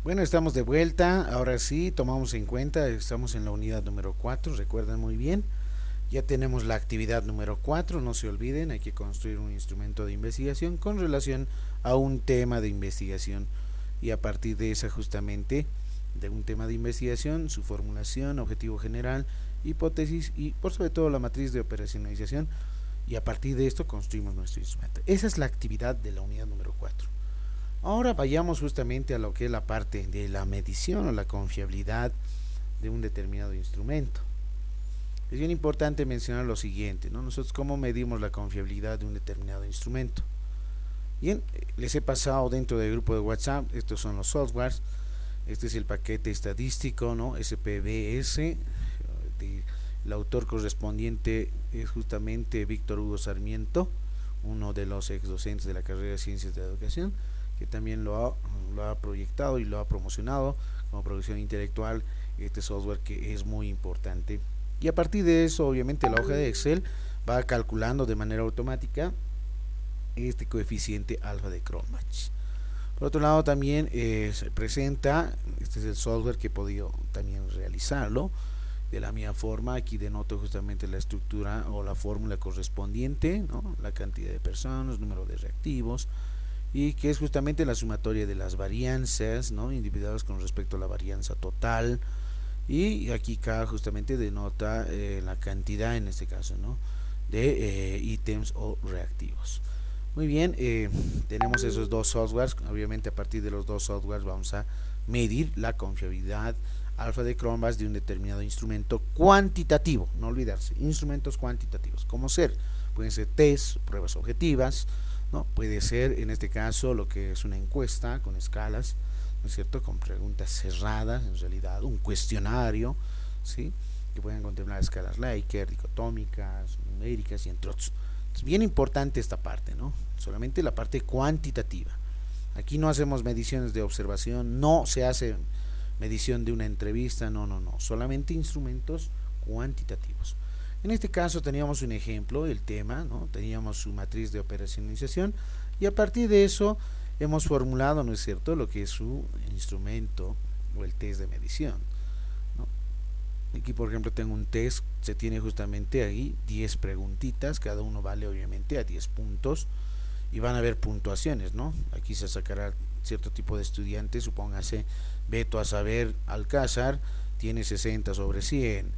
Bueno, estamos de vuelta. Ahora sí, tomamos en cuenta, estamos en la unidad número 4. Recuerdan muy bien. Ya tenemos la actividad número 4. No se olviden, hay que construir un instrumento de investigación con relación a un tema de investigación. Y a partir de esa justamente, de un tema de investigación, su formulación, objetivo general, hipótesis y por sobre todo la matriz de operacionalización. Y a partir de esto construimos nuestro instrumento. Esa es la actividad de la unidad número 4. Ahora vayamos justamente a lo que es la parte de la medición o la confiabilidad de un determinado instrumento. Es bien importante mencionar lo siguiente, ¿no? Nosotros cómo medimos la confiabilidad de un determinado instrumento. Bien, les he pasado dentro del grupo de WhatsApp, estos son los softwares, este es el paquete estadístico, ¿no? SPBS, el autor correspondiente es justamente Víctor Hugo Sarmiento, uno de los ex docentes de la carrera de Ciencias de la Educación, que también lo ha proyectado y lo ha promocionado como producción intelectual, este software que es muy importante. Y a partir de eso, obviamente, la hoja de Excel va calculando de manera automática este coeficiente alfa de Cronbach. Por otro lado, también se presenta, este es el software que he podido también realizarlo de la misma forma. Aquí denoto justamente la estructura o la fórmula correspondiente, ¿no? La cantidad de personas, número de reactivos, y que es justamente la sumatoria de las varianzas, ¿no? Individuales con respecto a la varianza total, y aquí acá justamente denota la cantidad en este caso, ¿no? De ítems o reactivos. Muy bien, tenemos esos dos softwares. Obviamente a partir de los dos softwares vamos a medir la confiabilidad alfa de Cronbach de un determinado instrumento cuantitativo. No olvidarse, instrumentos cuantitativos, como ser, pueden ser test, pruebas objetivas, ¿no? Puede ser en este caso lo que es una encuesta con escalas, ¿no es cierto? Con preguntas cerradas, en realidad, un cuestionario, ¿sí? Que pueden contemplar escalas Likert, dicotómicas, numéricas y entre otros. Es bien importante esta parte, ¿no? Solamente la parte cuantitativa. Aquí no hacemos mediciones de observación, no se hace medición de una entrevista, no, no, no. Solamente instrumentos cuantitativos. En este caso teníamos un ejemplo, el tema, ¿no? Teníamos su matriz de operacionalización y a partir de eso hemos formulado, ¿no es cierto?, lo que es su instrumento o el test de medición, ¿no? Aquí, por ejemplo, tengo un test, se tiene justamente ahí 10 preguntitas, cada uno vale obviamente a 10 puntos y van a haber puntuaciones, ¿no? Aquí se sacará cierto tipo de estudiantes, supóngase Beto a saber Alcázar tiene 60 sobre 100,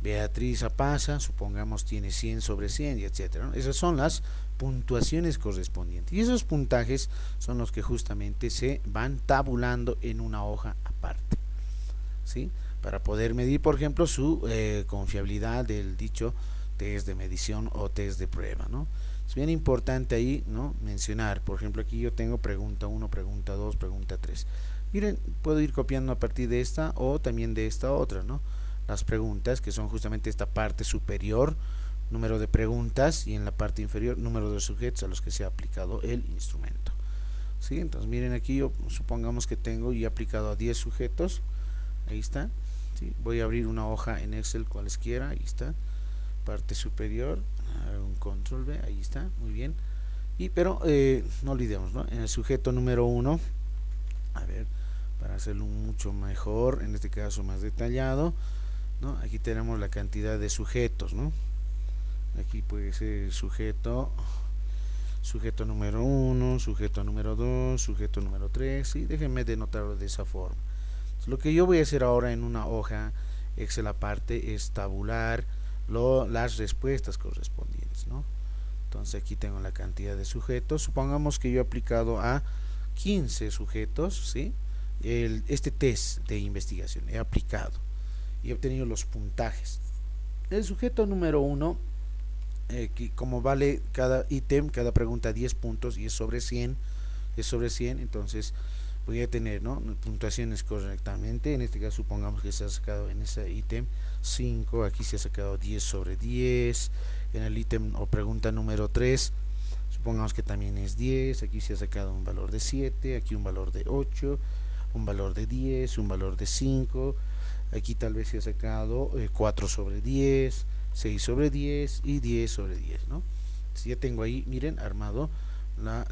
Beatriz Apaza, supongamos, tiene 100 sobre 100 y etcétera, ¿no? Esas son las puntuaciones correspondientes. Y esos puntajes son los que justamente se van tabulando en una hoja aparte, ¿sí? Para poder medir, por ejemplo, su confiabilidad del dicho test de medición o test de prueba, ¿no? Es bien importante ahí, ¿no?, mencionar, por ejemplo, aquí yo tengo pregunta 1, pregunta 2, pregunta 3. Miren, puedo ir copiando a partir de esta o también de esta otra, ¿no? Las preguntas, que son justamente esta parte superior, número de preguntas, y en la parte inferior, número de sujetos a los que se ha aplicado el instrumento. ¿Sí? Entonces miren aquí, yo supongamos que tengo y he aplicado a 10 sujetos, ahí está. ¿Sí? Voy a abrir una hoja en Excel cualesquiera, ahí está, parte superior, un control V, ahí está, muy bien. Pero no olvidemos, ¿no?, en el sujeto número 1, a ver, para hacerlo mucho mejor, en este caso más detallado, ¿no?, aquí tenemos la cantidad de sujetos, ¿no? Aquí puede ser sujeto número 1, sujeto número 2, sujeto número 3, ¿sí? Déjenme denotarlo de esa forma. Entonces, lo que yo voy a hacer ahora en una hoja Excel aparte es tabular las respuestas correspondientes, ¿no? Entonces aquí tengo la cantidad de sujetos. Supongamos que yo he aplicado a 15 sujetos, ¿sí?, este test de investigación, he aplicado y he obtenido los puntajes. El sujeto número 1, que como vale cada ítem, cada pregunta 10 puntos y es sobre 100, entonces voy a tener, ¿no?, puntuaciones correctamente. En este caso supongamos que se ha sacado en ese ítem 5, aquí se ha sacado 10 sobre 10, en el ítem o pregunta número 3 supongamos que también es 10, aquí se ha sacado un valor de 7, aquí un valor de 8, un valor de 10, un valor de 5, aquí tal vez se ha sacado 4 sobre 10, 6 sobre 10 y 10 sobre 10, ¿no? Entonces ya tengo ahí, miren, armado,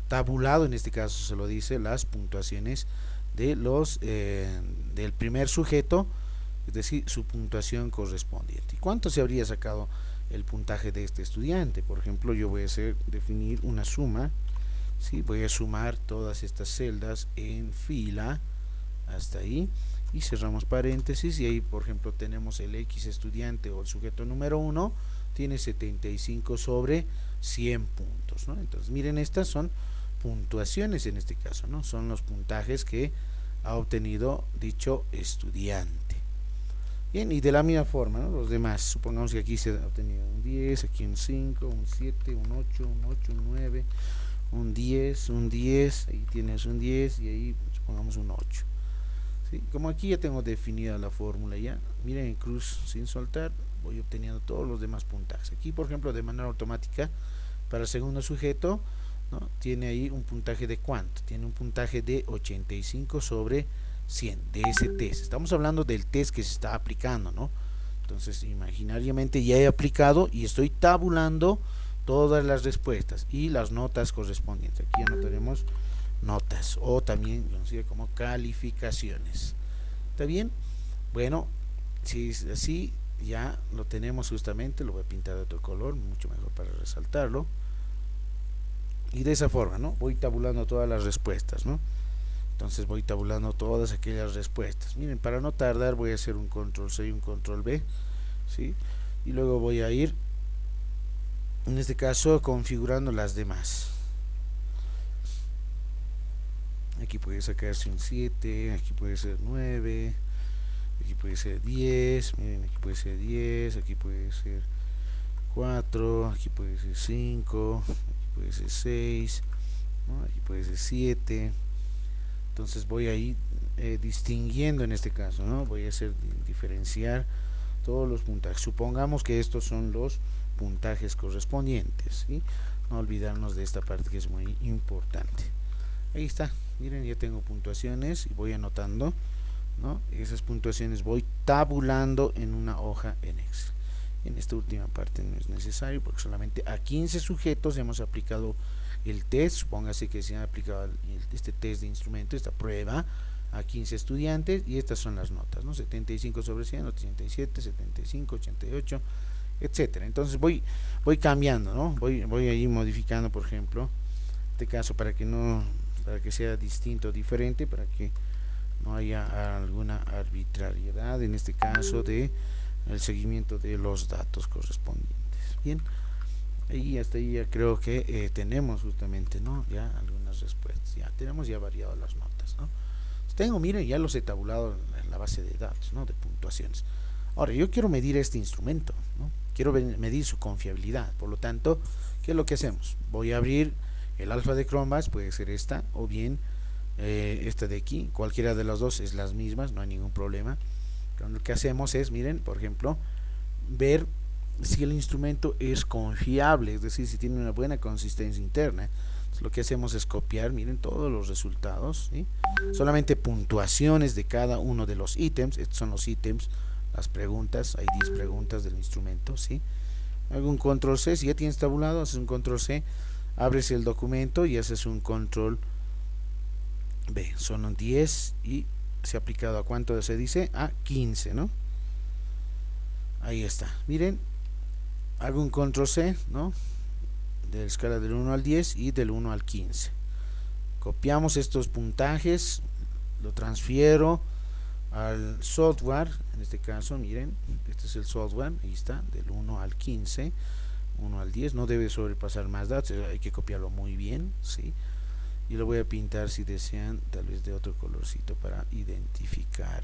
tabulado, en este caso se lo dice, las puntuaciones de los del primer sujeto, es decir, su puntuación correspondiente. ¿Cuánto se habría sacado el puntaje de este estudiante? Por ejemplo, yo voy a definir una suma, ¿sí? Voy a sumar todas estas celdas en fila hasta ahí y cerramos paréntesis, y ahí por ejemplo tenemos el X estudiante o el sujeto número 1 tiene 75 sobre 100 puntos, ¿no? Entonces miren, estas son puntuaciones en este caso, ¿no? Son los puntajes que ha obtenido dicho estudiante. Bien, y de la misma forma, ¿no? Los demás, supongamos que aquí se ha obtenido un 10, aquí un 5, un 7, un 8, un 8, un 9, un 10, ahí tienes un 10 y ahí supongamos un 8. ¿Sí? Como aquí ya tengo definida la fórmula ya, miren, en cruz sin soltar, voy obteniendo todos los demás puntajes. Aquí por ejemplo de manera automática para el segundo sujeto, ¿no? Tiene ahí un puntaje de ¿cuánto? Tiene un puntaje de 85 sobre 100 de ese test. Estamos hablando del test que se está aplicando, ¿no? Entonces imaginariamente ya he aplicado y estoy tabulando todas las respuestas y las notas correspondientes. Aquí anotaremos notas, o también conocido como calificaciones. ¿Está bien? Bueno, si es así, ya lo tenemos justamente. Lo voy a pintar de otro color, mucho mejor para resaltarlo. Y de esa forma, ¿no? Voy tabulando todas las respuestas, ¿no? Entonces voy tabulando todas aquellas respuestas. Miren, para no tardar voy a hacer un control C y un control V, ¿sí? Y luego voy a ir, en este caso, configurando las demás. Aquí puede sacarse un 7, aquí puede ser 9, aquí puede ser 10, miren, aquí puede ser 10, aquí puede ser 4, aquí puede ser 5, aquí puede ser 6, ¿no? Aquí puede ser 7. Entonces voy a ir distinguiendo en este caso, ¿no? Voy a hacer diferenciar todos los puntajes. Supongamos que estos son los puntajes correspondientes, ¿sí? No olvidarnos de esta parte que es muy importante. Ahí está, miren, ya tengo puntuaciones y voy anotando, ¿no? Esas puntuaciones voy tabulando en una hoja en Excel. En esta última parte no es necesario porque solamente a 15 sujetos hemos aplicado el test. Supóngase que se ha aplicado este test de instrumento, esta prueba, a 15 estudiantes, y estas son las notas, ¿no? 75 sobre 100, 87, 75, 88, etcétera. Entonces voy cambiando, ¿no? Voy ahí modificando, por ejemplo, este caso para que sea distinto, diferente, para que no haya alguna arbitrariedad en este caso de el seguimiento de los datos correspondientes. Bien, y hasta ahí ya creo que tenemos justamente, ¿no? Ya algunas respuestas, ya tenemos ya variado las notas, ¿no? Miren, ya los he tabulado en la base de datos, ¿no? De puntuaciones. Ahora, yo quiero medir este instrumento, ¿no? Quiero medir su confiabilidad. Por lo tanto, ¿qué es lo que hacemos? Voy a abrir el alfa de Chromebase, puede ser esta, o bien esta de aquí. Cualquiera de las dos es las mismas, no hay ningún problema. Pero lo que hacemos es, miren, por ejemplo, ver si el instrumento es confiable, es decir, si tiene una buena consistencia interna. Entonces, lo que hacemos es copiar, miren, todos los resultados, ¿sí? Solamente puntuaciones de cada uno de los ítems. Estos son los ítems, las preguntas, hay 10 preguntas del instrumento, ¿sí? Hago un control C, si ya tienes tabulado, haces un control C, abres el documento y haces un control B. Son 10 y se ha aplicado a cuánto se dice, a 15, ¿no? Ahí está, miren, hago un control C, ¿no? De la escala del 1 al 10 y del 1 al 15. Copiamos estos puntajes, lo transfiero al software. En este caso, miren, este es el software, ahí está, del 1 al 15, 1 al 10, no debe sobrepasar más datos, hay que copiarlo muy bien, ¿sí? Y lo voy a pintar, si desean, tal vez de otro colorcito para identificar.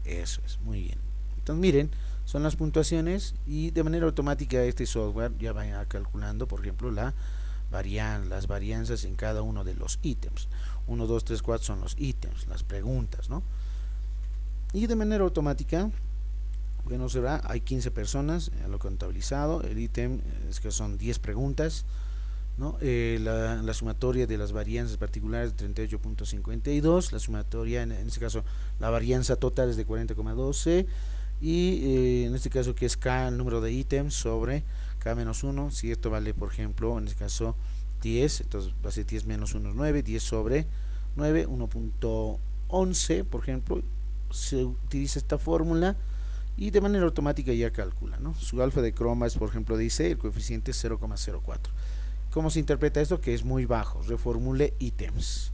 Eso es, muy bien. Entonces miren, son las puntuaciones y de manera automática este software ya va calculando, por ejemplo, las varianzas en cada uno de los ítems. 1, 2, 3, 4 son los ítems, las preguntas, ¿no? Y de manera automática, bueno, hay 15 personas, lo contabilizado, el ítem es que son 10 preguntas, ¿no? La sumatoria de las varianzas particulares de 38.52, la sumatoria, en este caso, la varianza total es de 40,12, y en este caso que es K, el número de ítems sobre K-1, si esto vale, por ejemplo, en este caso 10, entonces va a ser 10 menos 1 es 9, 10 sobre 9, 1.11, por ejemplo, se utiliza esta fórmula y de manera automática ya calcula, ¿no? Su alfa de Cronbach, por ejemplo, dice el coeficiente es 0,04. ¿Cómo se interpreta esto? Que es muy bajo. Reformule ítems,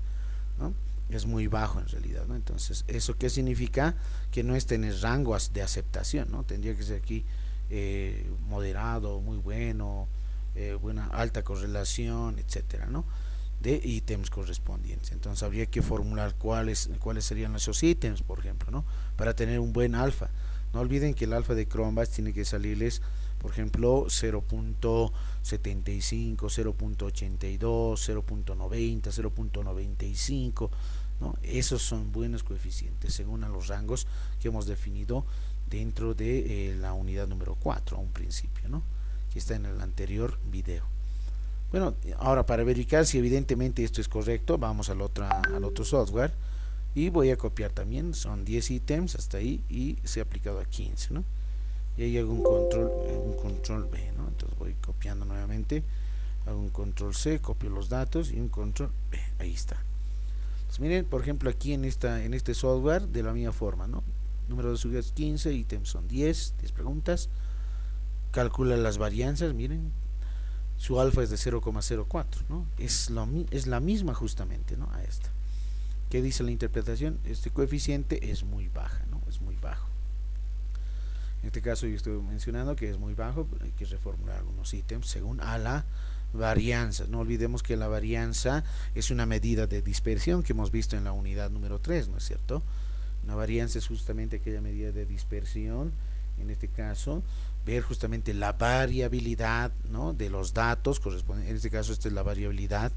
¿no? Es muy bajo en realidad, ¿no? Entonces, ¿eso qué significa? Que no está en el rango de aceptación, ¿no? Tendría que ser aquí moderado, muy bueno, buena, alta correlación, etcétera, ¿no? De ítems correspondientes. Entonces habría que formular cuáles serían esos ítems, por ejemplo, ¿no? Para tener un buen alfa. No olviden que el alfa de Cronbach tiene que salirles, por ejemplo, 0.75, 0.82, 0.90, 0.95, ¿no? Esos son buenos coeficientes según a los rangos que hemos definido dentro de la unidad número 4 a un principio, ¿no? Que está en el anterior video. Bueno, ahora para verificar si evidentemente esto es correcto, vamos al otro software y voy a copiar también, son 10 ítems hasta ahí y se ha aplicado a 15, ¿no? Y ahí hago un control B, ¿no? Entonces voy copiando nuevamente, hago un control C, copio los datos y un control B, ahí está. Entonces miren, por ejemplo aquí en este software de la misma forma, ¿no? Número de sujetos 15, ítems son 10 preguntas, calcula las varianzas, miren, su alfa es de 0,04, ¿no? Es la misma justamente, ¿no? A esta. ¿Qué dice la interpretación? Este coeficiente es muy baja, ¿no? Es muy bajo. En este caso yo estoy mencionando que es muy bajo, hay que reformular algunos ítems según a la varianza. No olvidemos que la varianza es una medida de dispersión que hemos visto en la unidad número 3, ¿no es cierto? Una varianza es justamente aquella medida de dispersión, en este caso, ver justamente la variabilidad, ¿no? De los datos correspondientes. En este caso esta es la variabilidad,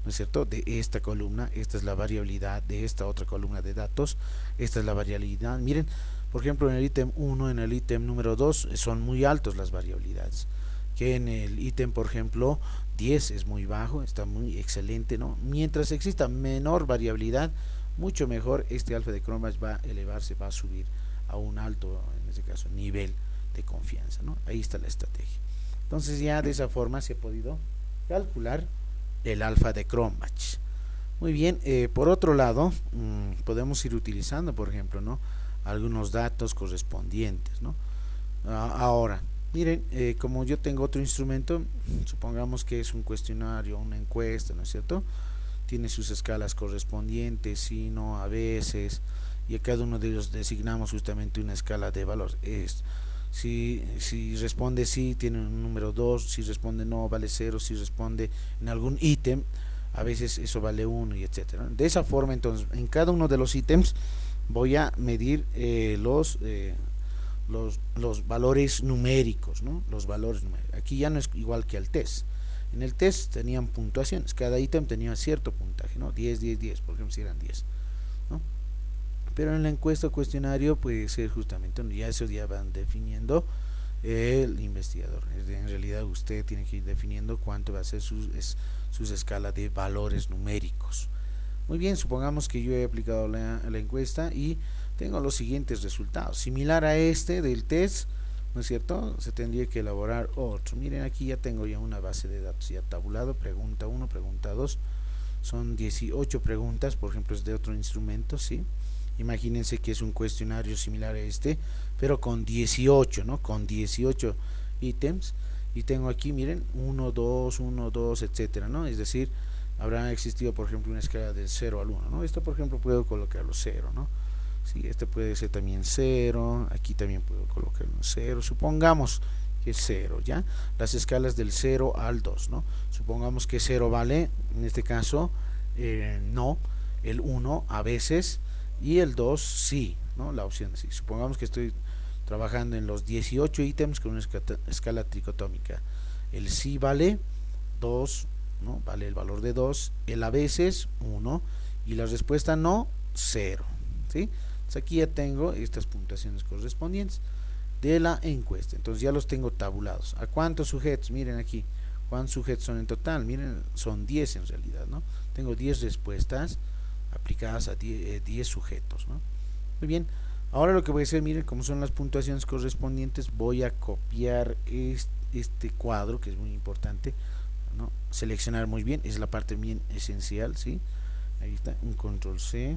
¿no es cierto?, de esta columna, esta es la variabilidad de esta otra columna de datos, esta es la variabilidad. Miren, por ejemplo, en el ítem 1, en el ítem número 2 son muy altos las variabilidades, que en el ítem, por ejemplo, 10 es muy bajo, está muy excelente, ¿no? Mientras exista menor variabilidad, mucho mejor este alfa de Cronbach va a elevarse, va a subir a un alto, en este caso, nivel de confianza, ¿no? Ahí está la estrategia. Entonces ya de esa forma se ha podido calcular el alfa de Cronbach. Muy bien, por otro lado, podemos ir utilizando, por ejemplo, ¿no?, algunos datos correspondientes, ¿no? Ahora, miren, como yo tengo otro instrumento, supongamos que es un cuestionario, una encuesta, ¿no es cierto? Tiene sus escalas correspondientes, sí, no, a veces, y a cada uno de ellos designamos justamente una escala de valor. Si responde sí, tiene un número 2, si responde no, vale 0, si responde en algún ítem, a veces eso vale 1 y etcétera. De esa forma, entonces, en cada uno de los ítems voy a medir los valores numéricos, ¿no? Los valores numéricos. Aquí ya no es igual que al test. En el test tenían puntuaciones, cada ítem tenía cierto puntaje, ¿no? 10, 10, 10, por ejemplo, si eran 10, ¿no? Pero en la encuesta o cuestionario puede ser justamente, ya eso ya van definiendo el investigador. En realidad usted tiene que ir definiendo cuánto va a ser sus escalas de valores numéricos. Muy bien, supongamos que yo he aplicado la encuesta y tengo los siguientes resultados. Similar a este del test, ¿no es cierto? Se tendría que elaborar otro. Miren, aquí ya tengo ya una base de datos ya tabulado. Pregunta 1, pregunta 2. Son 18 preguntas, por ejemplo, es de otro instrumento, ¿sí? Imagínense que es un cuestionario similar a este, pero con 18, ¿no? Con 18 ítems. Y tengo aquí, miren, 1, 2, 1, 2, etcétera, ¿no? Es decir, habrá existido, por ejemplo, una escala del 0 al 1, ¿no? Esto, por ejemplo, puedo colocarlo 0, ¿no? Sí, este puede ser también 0, aquí también puedo colocarlo 0, supongamos que es 0, ¿ya? Las escalas del 0 al 2, ¿no? Supongamos que 0 vale, en este caso, no, el 1 a veces, y el 2 sí, ¿no? La opción sí. Supongamos que estoy trabajando en los 18 ítems con una escala tricotómica. El sí vale 2, ¿no? Vale el valor de 2, el a veces 1 y la respuesta no 0, ¿sí? Entonces aquí ya tengo estas puntuaciones correspondientes de la encuesta. Entonces ya los tengo tabulados. ¿A cuántos sujetos? Miren aquí, ¿cuántos sujetos son en total? Miren, son 10 en realidad, ¿no? Tengo 10 respuestas aplicadas a 10 sujetos, ¿no? Muy bien, ahora lo que voy a hacer, miren, como son las puntuaciones correspondientes, voy a copiar este cuadro, que es muy importante, ¿no? Seleccionar muy bien, es la parte bien esencial, ¿sí? ahí está, un control C,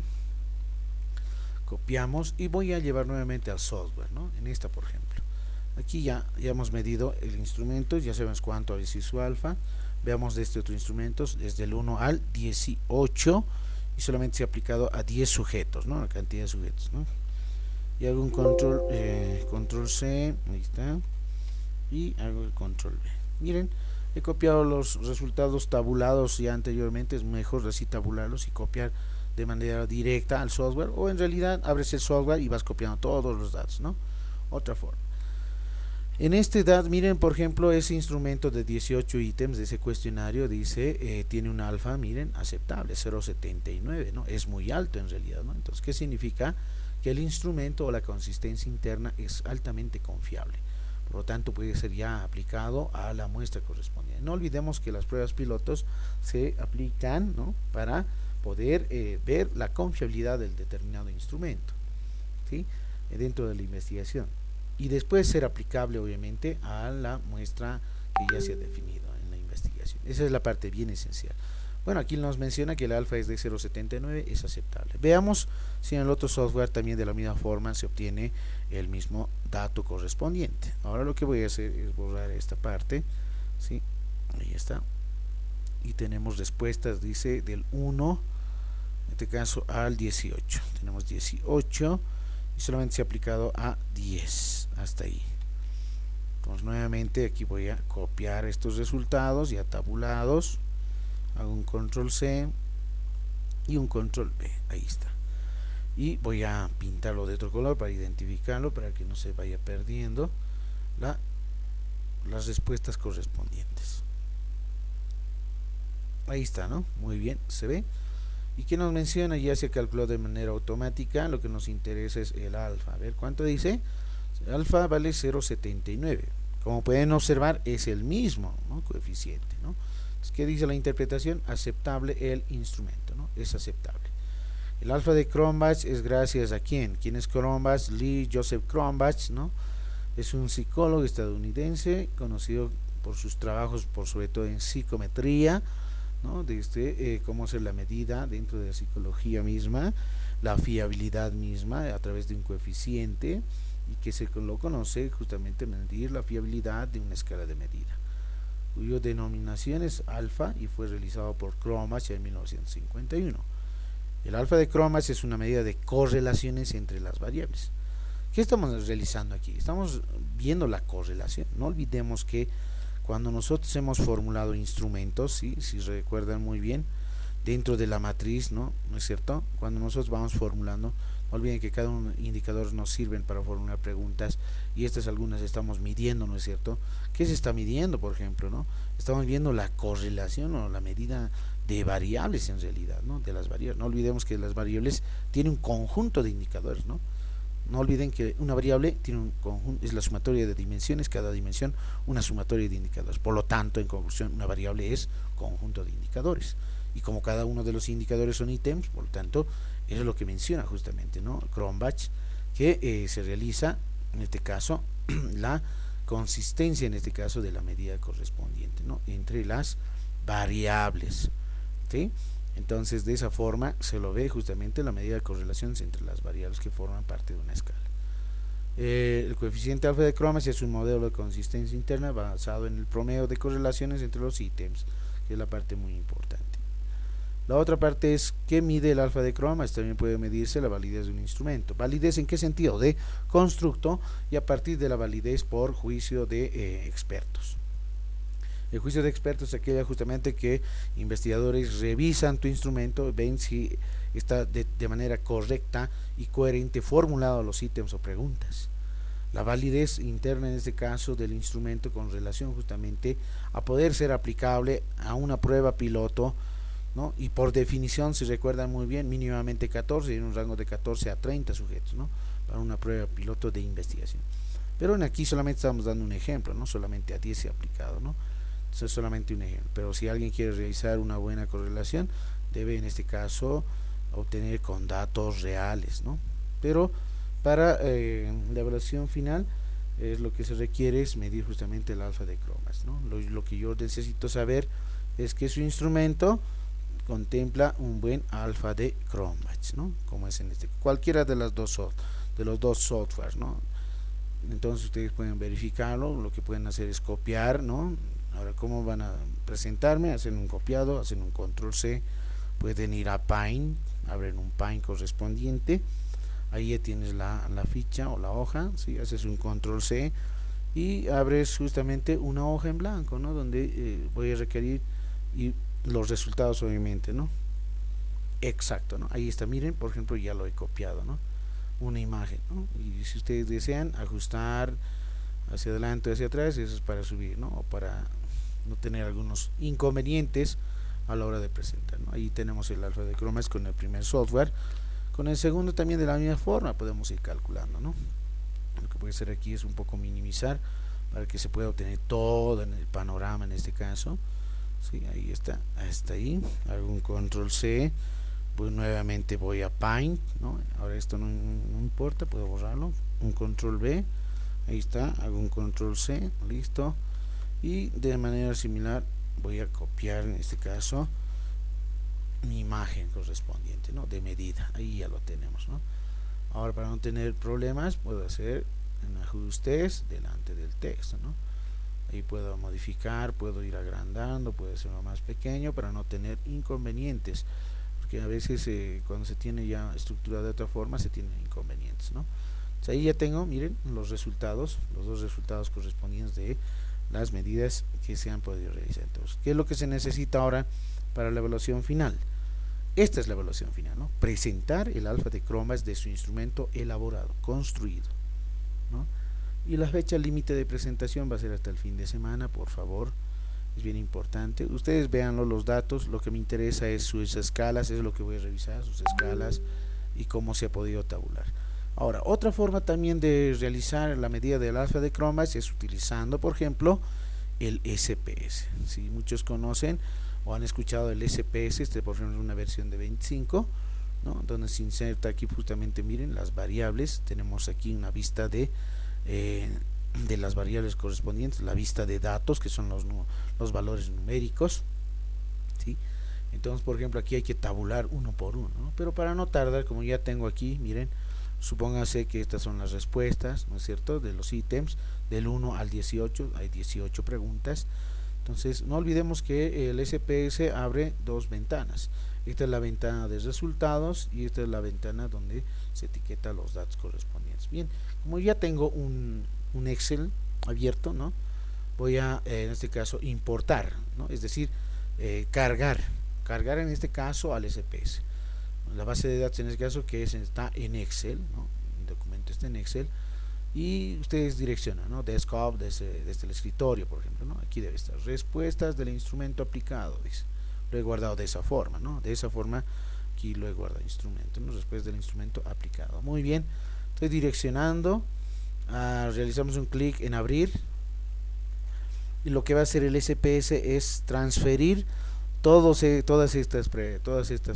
copiamos y voy a llevar nuevamente al software, ¿no? En esta, por ejemplo, aquí ya hemos medido el instrumento, ya sabemos cuánto es su alfa. Veamos de este otro instrumento, desde el 1 al 18, y solamente se ha aplicado a 10 sujetos, ¿no? La cantidad de sujetos, ¿no? Y hago un control C, ahí está, y hago el control V. Miren, he copiado los resultados tabulados ya anteriormente. Es mejor así tabularlos y copiar de manera directa al software, o en realidad abres el software y vas copiando todos los datos, ¿no? Otra forma. En este DAT, miren, por ejemplo, ese instrumento de 18 ítems de ese cuestionario dice, tiene un alfa, miren, aceptable, 0.79, ¿no? Es muy alto en realidad, ¿no? Entonces, ¿qué significa? Que el instrumento o la consistencia interna es altamente confiable. Por lo tanto, puede ser ya aplicado a la muestra correspondiente. No olvidemos que las pruebas pilotos se aplican, ¿no? Para poder ver la confiabilidad del determinado instrumento, ¿sí? Dentro de la investigación, y después ser aplicable obviamente a la muestra que ya se ha definido en la investigación. Esa es la parte bien esencial. Bueno, aquí nos menciona que el alfa es de 0.79, es aceptable. Veamos si en el otro software también de la misma forma se obtiene el mismo dato correspondiente. Ahora lo que voy a hacer es borrar esta parte, ¿sí? Ahí está. Y tenemos respuestas, dice, del 1, en este caso al 18. Tenemos 18 y solamente se ha aplicado a 10, hasta ahí. Entonces nuevamente aquí voy a copiar estos resultados ya tabulados, hago un control C y un control V, ahí está, y voy a pintarlo de otro color para identificarlo, para que no se vaya perdiendo las respuestas correspondientes. Ahí está, ¿no? Muy bien, se ve. ¿Y qué nos menciona? Ya se calculó de manera automática. Lo que nos interesa es el alfa. A ver, ¿cuánto dice? El alfa vale 0.79. Como pueden observar, es el mismo, ¿no? Coeficiente, ¿no? Entonces, ¿qué dice la interpretación? Aceptable el instrumento, ¿no? Es aceptable. El alfa de Cronbach es gracias a ¿quién? ¿Quién es Cronbach? Lee Joseph Cronbach, ¿no? Es un psicólogo estadounidense conocido por sus trabajos, por sobre todo en psicometría, ¿no? Cómo hacer la medida dentro de la psicología misma, la fiabilidad misma a través de un coeficiente, y que se lo conoce justamente medir la fiabilidad de una escala de medida, cuya denominación es alfa, y fue realizado por Cronbach en 1951. El alfa de Cronbach es una medida de correlaciones entre las variables. ¿Qué estamos realizando aquí? Estamos viendo la correlación. No olvidemos que cuando nosotros hemos formulado instrumentos, ¿sí? Si recuerdan muy bien, dentro de la matriz, ¿no? ¿No es cierto? Cuando nosotros vamos formulando, no olviden que cada uno de indicadores nos sirven para formular preguntas, y estas algunas estamos midiendo, ¿no es cierto? ¿Qué se está midiendo, por ejemplo, ¿no? Estamos viendo la correlación o la medida de variables en realidad, ¿no? De las variables. No olvidemos que las variables tienen un conjunto de indicadores, ¿no? No olviden que una variable tiene un conjunto, es la sumatoria de dimensiones, cada dimensión una sumatoria de indicadores. Por lo tanto, en conclusión, una variable es conjunto de indicadores. Y como cada uno de los indicadores son ítems, por lo tanto, eso es lo que menciona justamente, ¿no? Cronbach, que se realiza, en este caso, la consistencia, en este caso, de la medida correspondiente, ¿no? Entre las variables, ¿sí? Entonces, de esa forma se lo ve justamente la medida de correlación entre las variables que forman parte de una escala. El coeficiente alfa de Cronbach es un modelo de consistencia interna basado en el promedio de correlaciones entre los ítems, que es la parte muy importante. La otra parte es ¿qué mide el alfa de Cronbach? También puede medirse la validez de un instrumento. ¿Validez en qué sentido? De constructo, y a partir de la validez por juicio de expertos. El juicio de expertos es aquella justamente que investigadores revisan tu instrumento, ven si está de manera correcta y coherente formulado los ítems o preguntas. La validez interna en este caso del instrumento con relación justamente a poder ser aplicable a una prueba piloto, ¿no? Y por definición, si recuerdan muy bien, mínimamente 14, en un rango de 14 a 30 sujetos, ¿no? Para una prueba piloto de investigación. Pero aquí solamente estamos dando un ejemplo, no solamente a 10 se ha aplicado, ¿no? Eso es solamente un ejemplo, pero si alguien quiere realizar una buena correlación, debe en este caso obtener con datos reales, ¿no? Pero para la evaluación final, lo que se requiere es medir justamente el alfa de Cronbach, ¿no? Lo que yo necesito saber es que su instrumento contempla un buen alfa de Chromebase, ¿no? Como es en cualquiera de las de los dos softwares, ¿no? Entonces ustedes pueden verificarlo. Lo que pueden hacer es copiar, ¿no? Ahora, ¿cómo van a presentarme? Hacen un copiado, hacen un control C, pueden ir a Paint, abren un Paint correspondiente, ahí ya tienes la ficha o la hoja, ¿sí? Haces un control C y abres justamente una hoja en blanco, ¿no? Donde voy a requerir y los resultados, obviamente, ¿no? Exacto, ¿no? Ahí está, miren, por ejemplo, ya lo he copiado, ¿no? Una imagen, ¿no? Y si ustedes desean ajustar hacia adelante o hacia atrás, eso es para subir, ¿no? O para no tener algunos inconvenientes a la hora de presentar, ¿no? Ahí tenemos el alfa de Chromebase con el primer software. Con el segundo también de la misma forma podemos ir calculando, ¿no? Lo que puede ser aquí es un poco minimizar para que se pueda obtener todo en el panorama en este caso. Sí, ahí está, hasta ahí. Hago un control C, pues nuevamente voy a Paint, ¿no? Ahora esto no importa, puedo borrarlo. Un control B, ahí está, hago un control C, listo. Y de manera similar voy a copiar en este caso mi imagen correspondiente, ¿no? De medida, ahí ya lo tenemos, ¿no? Ahora, para no tener problemas, puedo hacer en ajustes delante del texto, ¿no? Ahí puedo modificar, puedo ir agrandando, puedo hacerlo más pequeño para no tener inconvenientes, porque a veces cuando se tiene ya estructurado de otra forma se tienen inconvenientes, ¿no? Entonces, ahí ya tengo, miren, los resultados, los dos resultados correspondientes de las medidas que se han podido realizar. Entonces, ¿qué es lo que se necesita ahora para la evaluación final? Esta es la evaluación final, ¿no? Presentar el alfa de Chromebase de su instrumento elaborado, construido, ¿no? Y la fecha límite de presentación va a ser hasta el fin de semana, por favor, es bien importante. Ustedes véanlo, los datos, lo que me interesa es sus escalas, es lo que voy a revisar, sus escalas y cómo se ha podido tabular. Ahora, otra forma también de realizar la medida del alfa de Chromebase es utilizando, por ejemplo, el SPS. Si muchos conocen o han escuchado el SPS, por ejemplo, es una versión de 25, ¿no? Donde se inserta aquí justamente, miren, las variables. Tenemos aquí una vista de las variables correspondientes, la vista de datos, que son los valores numéricos, ¿sí? Entonces, por ejemplo, aquí hay que tabular uno por uno, ¿no? Pero para no tardar, como ya tengo aquí, miren, supóngase que estas son las respuestas, ¿no es cierto?, de los ítems del 1 al 18, hay 18 preguntas. Entonces, no olvidemos que el SPS abre dos ventanas. Esta es la ventana de resultados y esta es la ventana donde se etiqueta los datos correspondientes. Bien, como ya tengo un Excel abierto, ¿no? Voy a, en este caso, importar, ¿no? Es decir, cargar en este caso al SPS. La base de datos en este caso está en Excel, ¿no? El documento está en Excel y ustedes direccionan, ¿no? Desktop desde el escritorio, por ejemplo, ¿no? Aquí debe estar respuestas del instrumento aplicado, dice. Lo he guardado de esa forma, ¿no? De esa forma aquí lo he guardado, instrumento, ¿no? Respuestas del instrumento aplicado. Muy bien, estoy direccionando, realizamos un clic en abrir y lo que va a hacer el SPS es transferir todas estas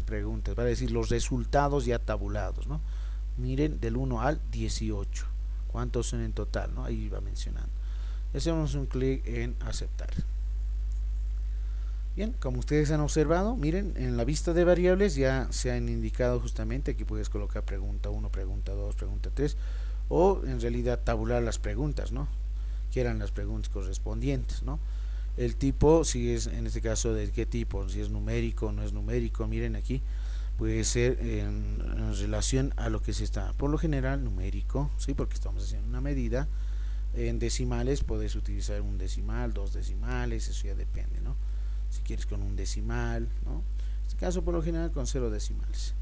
preguntas, va a decir los resultados ya tabulados, ¿no? Miren, del 1 al 18, cuántos son en total, ¿no? Ahí va mencionando. Hacemos un clic en aceptar. Bien, como ustedes han observado, miren, en la vista de variables ya se han indicado justamente, aquí puedes colocar pregunta 1, pregunta 2, pregunta 3, o en realidad tabular las preguntas, ¿no? Que eran las preguntas correspondientes, ¿no? El tipo, si es en este caso de qué tipo, si es numérico o no es numérico, miren aquí, puede ser en relación a lo que se está, por lo general numérico, ¿sí? Porque estamos haciendo una medida. En decimales puedes utilizar un decimal, dos decimales, eso ya depende, ¿no? Si quieres con un decimal, ¿no? En este caso por lo general con 0 decimales.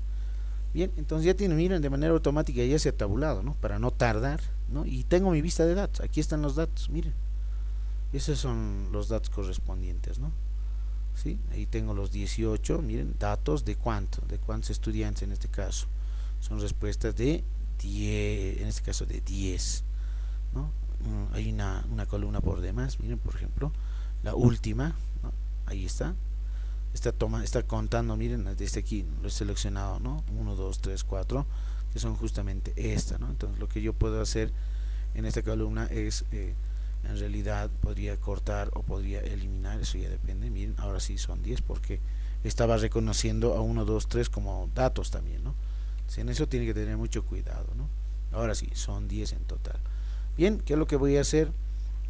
Bien, entonces ya tienen, miren, de manera automática ya se ha tabulado, ¿no? Para no tardar, ¿no? Y tengo mi vista de datos, aquí están los datos, miren. Esos son los datos correspondientes, ¿no? ¿Sí? Ahí tengo los 18, miren, datos de cuántos estudiantes en este caso. Son respuestas de 10, en este caso de 10, ¿no? Hay una columna por demás, miren, por ejemplo, la última, ¿no? Ahí está. Está contando, miren, desde aquí lo he seleccionado, ¿no? 1, 2, 3, 4, que son justamente esta, ¿no? Entonces lo que yo puedo hacer en esta columna es en realidad podría cortar o podría eliminar, eso ya depende. Miren, ahora sí son 10 porque estaba reconociendo a 1, 2, 3 como datos también, ¿no? Entonces, en eso tiene que tener mucho cuidado, ¿no? Ahora sí, son 10 en total. Bien, ¿qué es lo que voy a hacer?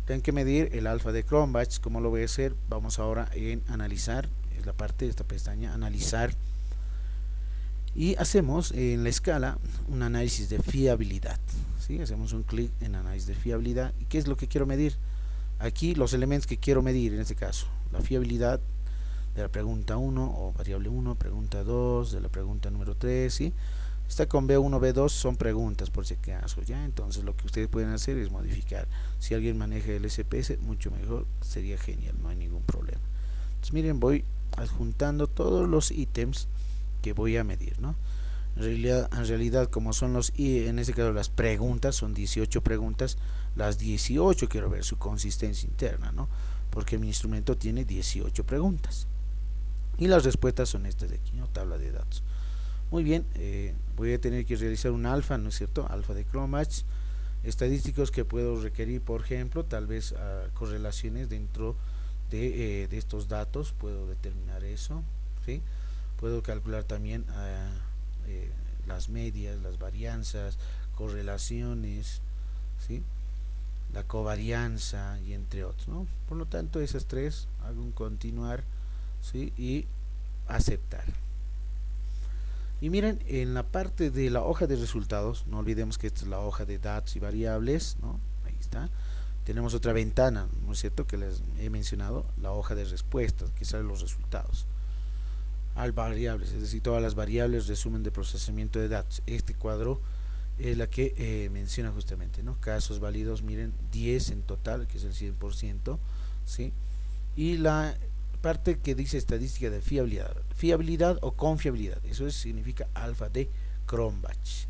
Tengo que medir el alfa de Cronbach. ¿Cómo lo voy a hacer? Vamos ahora en analizar, es la parte de esta pestaña, analizar, y hacemos en la escala un análisis de fiabilidad, ¿sí? Hacemos un clic en análisis de fiabilidad. ¿Y qué es lo que quiero medir? Aquí los elementos que quiero medir, en este caso, la fiabilidad de la pregunta 1 o variable 1, pregunta 2, de la pregunta número 3, ¿sí? Está con B1, B2 son preguntas por si acaso, ¿ya? Entonces lo que ustedes pueden hacer es modificar. Si alguien maneja el SPS, mucho mejor, sería genial, no hay ningún problema. Entonces miren, voy adjuntando todos los ítems que voy a medir, ¿no? En realidad como son en este caso las preguntas, son 18 preguntas, las 18 quiero ver su consistencia interna, ¿no? Porque mi instrumento tiene 18 preguntas. Y las respuestas son estas de aquí, ¿no? Tabla de datos. Muy bien, voy a tener que realizar un alfa, ¿no es cierto? Alfa de Cronbach. Estadísticos que puedo requerir, por ejemplo, tal vez correlaciones dentro de estos datos, puedo determinar eso, ¿sí? Puedo calcular también las medias, las varianzas, correlaciones, ¿sí? La covarianza y entre otros, ¿no? Por lo tanto, esas tres, hago un continuar, ¿sí? Y aceptar. Y miren, en la parte de la hoja de resultados, no olvidemos que esta es la hoja de datos y variables, ¿no? Ahí está. Tenemos otra ventana, ¿no es cierto?, que les he mencionado, la hoja de respuestas, que salen los resultados. Al variables, es decir, todas las variables, resumen de procesamiento de datos. Este cuadro es la que menciona justamente, ¿no? Casos válidos, miren, 10 en total, que es el 100%, ¿sí? Y la parte que dice estadística de fiabilidad o confiabilidad, eso significa alfa de Cronbach.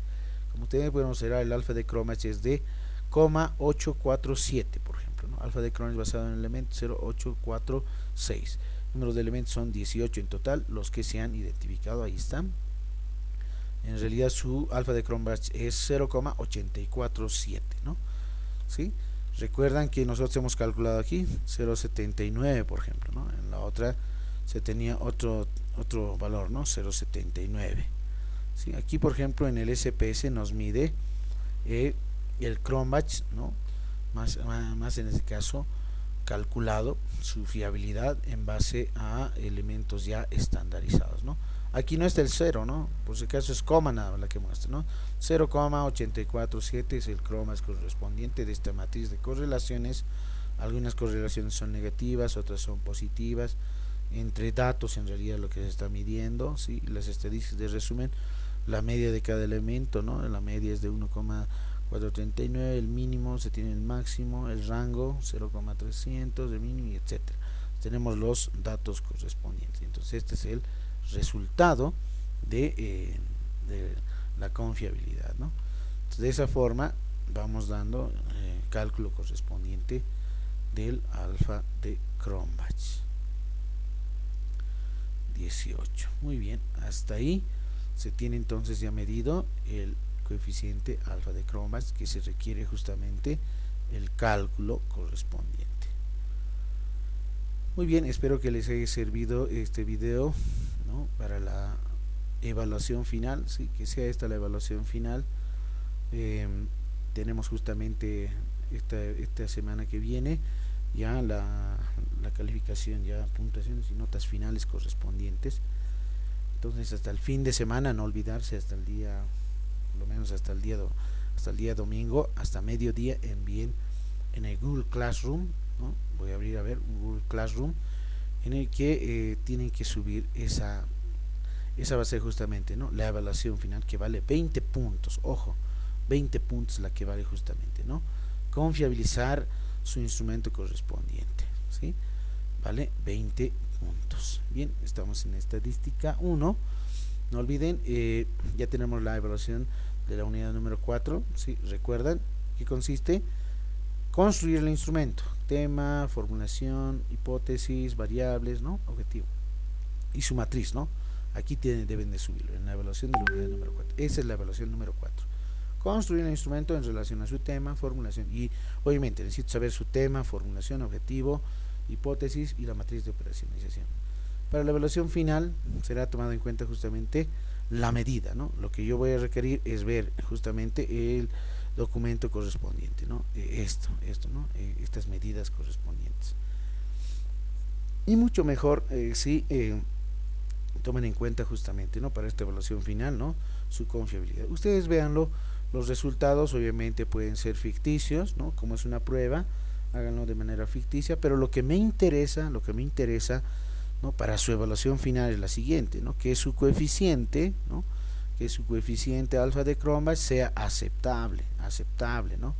Como ustedes pueden observar, el alfa de Cronbach es de 0,847, por ejemplo, ¿no? Alfa de Cronbach basado en el elemento 0,846. Número de elementos son 18 en total, los que se han identificado, ahí están. En realidad su alfa de Cronbach es 0,847, ¿no? ¿Sí? Recuerdan que nosotros hemos calculado aquí 0,79, por ejemplo, ¿no? En la otra se tenía otro valor, ¿no? 0,79. ¿Sí? Aquí, por ejemplo, en el SPS nos mide el Cronbach, ¿no? Más en este caso calculado su fiabilidad en base a elementos ya estandarizados, ¿no? Aquí no está el 0, ¿no? Por si acaso es coma nada la que muestra, ¿no? 0,847 es el Cronbach correspondiente de esta matriz de correlaciones. Algunas correlaciones son negativas, otras son positivas. Entre datos, en realidad, lo que se está midiendo, ¿sí? Las estadísticas de resumen, la media de cada elemento, ¿no? La media es de 1,439, el mínimo se tiene el máximo, el rango 0,300, el mínimo, y etcétera. Tenemos los datos correspondientes. Entonces, este es el resultado de la confiabilidad, ¿no? Entonces, de esa forma vamos dando cálculo correspondiente del alfa de Cronbach. 18. Muy bien, hasta ahí se tiene entonces ya medido el coeficiente alfa de Cronbach, que se requiere justamente el cálculo correspondiente. Muy bien, espero que les haya servido este video, ¿no? Para la evaluación final, ¿sí? Que sea esta la evaluación final. Tenemos justamente esta semana que viene ya la calificación, ya puntuaciones y notas finales correspondientes. Entonces, hasta el fin de semana, no olvidarse, hasta el día, por lo menos hasta el día domingo, hasta mediodía, envíen en el Google Classroom, ¿no? Voy a abrir a ver un Google Classroom en el que tienen que subir esa va a ser justamente, ¿no?, la evaluación final, que vale 20 puntos, ojo, 20 puntos la que vale justamente, ¿no? Confiabilizar su instrumento correspondiente, ¿sí? Vale 20 puntos. Bien, estamos en estadística 1. No olviden, ya tenemos la evaluación de la unidad número 4, ¿sí? Recuerdan que consiste construir el instrumento, tema, formulación, hipótesis, variables, ¿no?, objetivo, y su matriz, ¿no? Aquí deben de subirlo en la evaluación de la unidad número 4. Esa es la evaluación número 4. Construir el instrumento en relación a su tema, formulación, y obviamente necesito saber su tema, formulación, objetivo, hipótesis y la matriz de operacionalización. Para la evaluación final será tomado en cuenta justamente la medida, ¿no? Lo que yo voy a requerir es ver justamente el documento correspondiente, ¿no? Esto, ¿no? Estas medidas correspondientes. Y mucho mejor si tomen en cuenta justamente, ¿no? Para esta evaluación final, ¿no? Su confiabilidad. Ustedes véanlo, los resultados obviamente pueden ser ficticios, ¿no? Como es una prueba, háganlo de manera ficticia, pero lo que me interesa, ¿no? Para su evaluación final es la siguiente, ¿no? Que su coeficiente, ¿no? Que su coeficiente alfa de Cronbach sea aceptable, ¿no?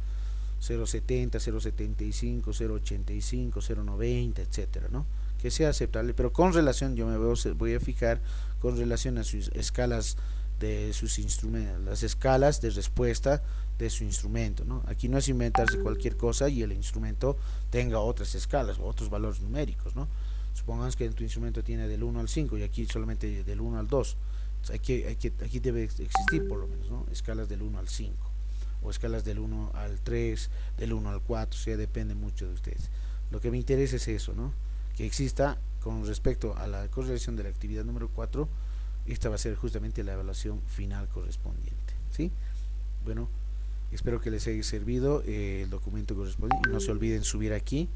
0,70, 0,75, 0,85, 0,90, etcétera, ¿no? Que sea aceptable, pero con relación, yo voy a fijar con relación a sus escalas de sus instrumentos, las escalas de respuesta de su instrumento, ¿no? Aquí no es inventarse cualquier cosa y el instrumento tenga otras escalas o otros valores numéricos, ¿no? Supongamos que tu instrumento tiene del 1 al 5 y aquí solamente del 1 al 2. Aquí debe existir por lo menos, ¿no? Escalas del 1 al 5 o escalas del 1 al 3, del 1 al 4, o sea, depende mucho de ustedes. Lo que me interesa es eso, ¿no? Que exista con respecto a la correlación de la actividad número 4, esta va a ser justamente la evaluación final correspondiente, ¿sí? Bueno, espero que les haya servido el documento correspondiente. No se olviden subir aquí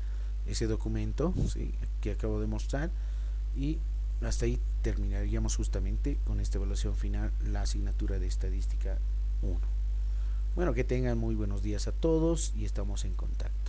ese documento, ¿sí? Que acabo de mostrar, y hasta ahí terminaríamos justamente con esta evaluación final, la asignatura de estadística 1. Bueno, que tengan muy buenos días a todos y estamos en contacto.